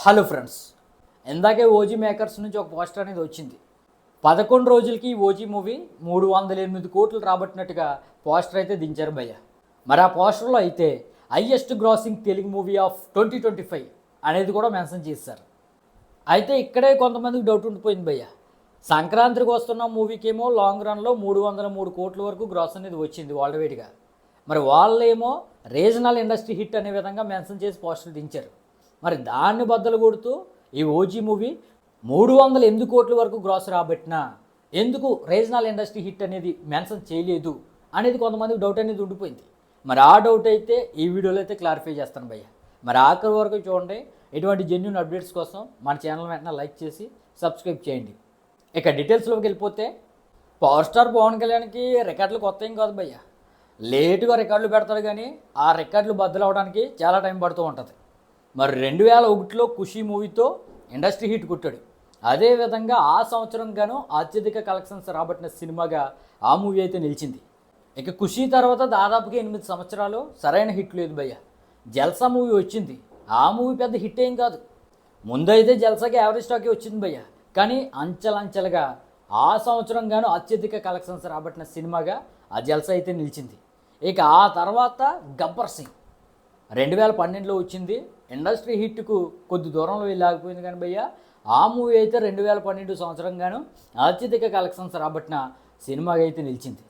Hello friends, ఇందాకే OG makers నుంచి ఒక పోస్టర్ అనేది వచ్చింది. 11 రోజులకి ఓజీ మూవీ 308 కోట్లు రాబట్టినట్టుగా పోస్టర్ అయితే దించారు భయ్య. మరి ఆ పోస్టర్లో అయితే highest grossing Telugu movie of 2025 అనేది కూడా మెన్షన్ చేశారు. అయితే ఇక్కడే కొంతమందికి డౌట్ ఉండిపోయింది భయ్య. సంక్రాంతికి వస్తున్న మూవీకేమో లాంగ్ రన్లో 303 కోట్ల వరకు గ్రాస్ అనేది వచ్చింది వరల్డ్ వైడ్గా. మరి వాళ్ళేమో రీజనల్ ఇండస్ట్రీ హిట్ అనే విధంగా మెన్షన్ చేసి పోస్టర్లు దించారు. మరి దాన్ని బద్దలు కొడుతూ ఈ ఓజీ మూవీ 308 కోట్ల వరకు గ్రాస్ రాబట్టినా ఎందుకు రీజనల్ ఇండస్ట్రీ హిట్ అనేది మెన్షన్ చేయలేదు అనేది కొంతమందికి డౌట్ అనేది ఉండిపోయింది. మరి ఆ డౌట్ అయితే ఈ వీడియోలో అయితే క్లారిఫై చేస్తాను భయ్య. మరి ఆఖరి వరకు చూడండి. ఎటువంటి జెన్యూన్ అప్డేట్స్ కోసం మన ఛానల్ వెంటనే లైక్ చేసి సబ్స్క్రైబ్ చేయండి. ఇక డీటెయిల్స్లోకి వెళ్ళిపోతే, పవర్ స్టార్ పవన్ కళ్యాణ్కి రికార్డులు కొత్త ఏం కాదు భయ్య. లేటుగా రికార్డులు పెడతాడు, కానీ ఆ రికార్డులు బద్దలు అవడానికి చాలా టైం పడుతూ ఉంటుంది. మరి 2001లో ఖుషీ మూవీతో ఇండస్ట్రీ హిట్ కొట్టాడు. అదేవిధంగా ఆ సంవత్సరం గాను అత్యధిక కలెక్షన్స్ రాబట్టిన సినిమాగా ఆ మూవీ అయితే నిలిచింది. ఇక ఖుషీ తర్వాత దాదాపుగా 8 సంవత్సరాలు సరైన హిట్ లేదు భయ్య. జల్సా మూవీ వచ్చింది, ఆ మూవీ పెద్ద హిట్ ఏం కాదు. ముందైతే జల్సాకి యావరేజ్ స్టాకే వచ్చింది భయ్య, కానీ అంచెలంచెలుగా ఆ సంవత్సరం గాను అత్యధిక కలెక్షన్స్ రాబట్టిన సినిమాగా ఆ జల్సా అయితే నిలిచింది. ఇక ఆ తర్వాత గబ్బర్ సింగ్ 2012లో వచ్చింది. ఇండస్ట్రీ హిట్కు కొద్ది దూరంలో వెళ్ళి ఆగిపోయింది, కానీ భయ్య ఆ మూవీ అయితే 2012 సంవత్సరం గాను అత్యధిక కలెక్షన్స్ రాబట్టిన సినిమాగా అయితే నిలిచింది.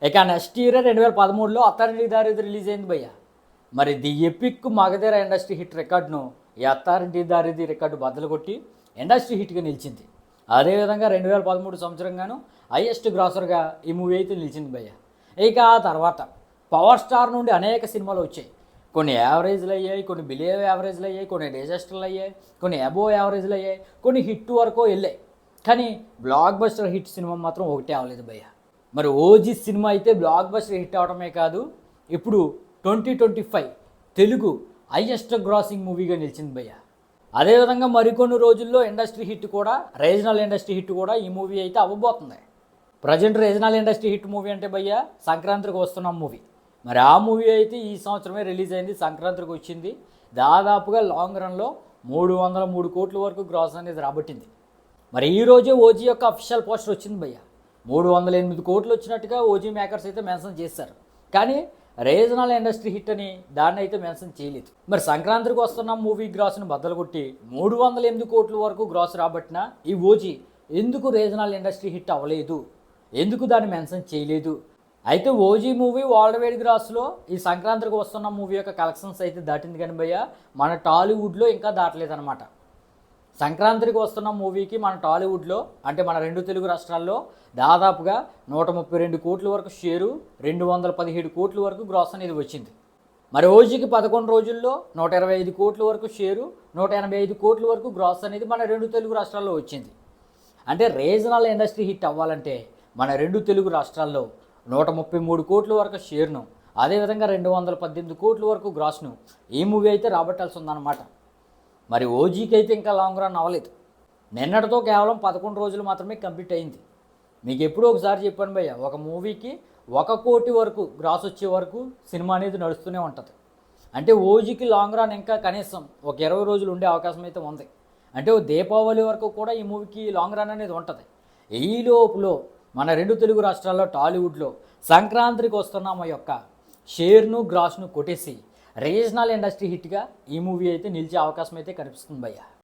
ఇక next year 2013లో Attarintiki Daredi release అయింది భయ్య. మరి the epic Magadheera industry hit రికార్డును ఈ అత్తారింటికి దారేది రికార్డు బద్దలు కొట్టి ఇండస్ట్రీ హిట్గా నిలిచింది. అదేవిధంగా 2013 సంవత్సరం గాను హైయెస్ట్ గ్రాసర్గా ఈ మూవీ అయితే నిలిచింది భయ్య. ఇక ఆ తర్వాత పవర్ స్టార్ నుండి అనేక సినిమాలు వచ్చాయి. కొన్ని యావరేజ్లు అయ్యాయి, కొన్ని బిలో యావరేజ్లు అయ్యాయి, కొన్ని డిజాస్టర్లు అయ్యాయి, కొన్ని అబోవ్ యావరేజ్లు అయ్యాయి, కొన్ని హిట్ వరకు వెళ్ళాయి. కానీ బ్లాక్ బస్టర్ హిట్ సినిమా మాత్రం ఒకటే అవ్వలేదు భయ్య. మరి ఓజీ సినిమా అయితే బ్లాక్ బస్టర్ హిట్ అవడమే కాదు, ఇప్పుడు 2025 తెలుగు హైయెస్ట్ గ్రాసింగ్ మూవీగా నిలిచింది భయ్య. అదేవిధంగా మరికొన్ని రోజుల్లో ఇండస్ట్రీ హిట్ కూడా, రీజనల్ ఇండస్ట్రీ హిట్ కూడా ఈ మూవీ అయితే అవ్వబోతుంది. Present regional industry hit movie అంటే భయ్య సంక్రాంతికి వస్తున్న మూవీ. మరి ఆ మూవీ అయితే ఈ సంవత్సరమే రిలీజ్ అయింది, సంక్రాంతికి వచ్చింది. దాదాపుగా లాంగ్ రన్లో 303 కోట్ల వరకు గ్రాస్ అనేది రాబట్టింది. మరి ఈరోజే ఓజీ యొక్క అఫీషియల్ పోస్టర్ వచ్చింది భయ్య. 308 కోట్లు వచ్చినట్టుగా ఓజీ మేకర్స్ అయితే మెన్షన్ చేశారు, కానీ రీజనల్ ఇండస్ట్రీ హిట్ అని దాన్ని అయితే మెన్షన్ చేయలేదు. మరి సంక్రాంతికి వస్తున్న మూవీ గ్రాస్ని బద్దలు కొట్టి 308 కోట్ల వరకు గ్రాస్ రాబట్టిన ఈ ఓజీ ఎందుకు రీజనల్ ఇండస్ట్రీ హిట్ అవ్వలేదు, ఎందుకు దాన్ని మెన్షన్ చేయలేదు? అయితే ఓజీ మూవీ వరల్డ్ వైడ్ గ్రాస్లో ఈ సంక్రాంతికి వస్తున్న మూవీ యొక్క కలెక్షన్స్ అయితే దాటింది, కానీ భయ్య మన టాలీవుడ్లో ఇంకా దాటలేదన్నమాట. సంక్రాంతికి వస్తున్న మూవీకి మన టాలీవుడ్లో అంటే మన 2 తెలుగు రాష్ట్రాల్లో దాదాపుగా 132 కోట్ల వరకు షేరు, 217 కోట్ల వరకు గ్రాస్ అనేది వచ్చింది. మరి ఓజీకి 11 రోజుల్లో 125 కోట్ల వరకు షేరు, 185 కోట్ల వరకు గ్రాస్ అనేది మన 2 తెలుగు రాష్ట్రాల్లో వచ్చింది. అంటే రీజనల్ ఇండస్ట్రీ హిట్ అవ్వాలంటే మన 2 తెలుగు రాష్ట్రాల్లో 133 కోట్ల వరకు షేర్ను, అదేవిధంగా 218 కోట్ల వరకు గ్రాస్ను ఈ మూవీ అయితే రాబట్టాల్సి ఉందన్నమాట. మరి ఓజీకి అయితే ఇంకా లాంగ్ రన్ అవ్వలేదు. నిన్నటితో కేవలం 11 రోజులు మాత్రమే కంప్లీట్ అయింది. మీకు ఎప్పుడూ ఒకసారి చెప్పాను భయ్య, ఒక మూవీకి 1 కోటి వరకు గ్రాస్ వచ్చే వరకు సినిమా అనేది నడుస్తూనే ఉంటుంది. అంటే ఓజీకి లాంగ్ రన్ ఇంకా కనీసం ఒక 20 రోజులు ఉండే అవకాశం అయితే ఉంది. అంటే దీపావళి వరకు కూడా ఈ మూవీకి లాంగ్ రన్ అనేది ఉంటుంది. ఈ లోపులో మన 2 తెలుగు రాష్ట్రాల్లో టాలీవుడ్లో సంక్రాంతికి వస్తున్న మా యొక్క షేర్ను గ్రాస్ను కొట్టేసి రీజనల్ ఇండస్ట్రీ హిట్గా ఈ మూవీ అయితే నిలిచే అవకాశం అయితే కనిపిస్తుంది భయ్య.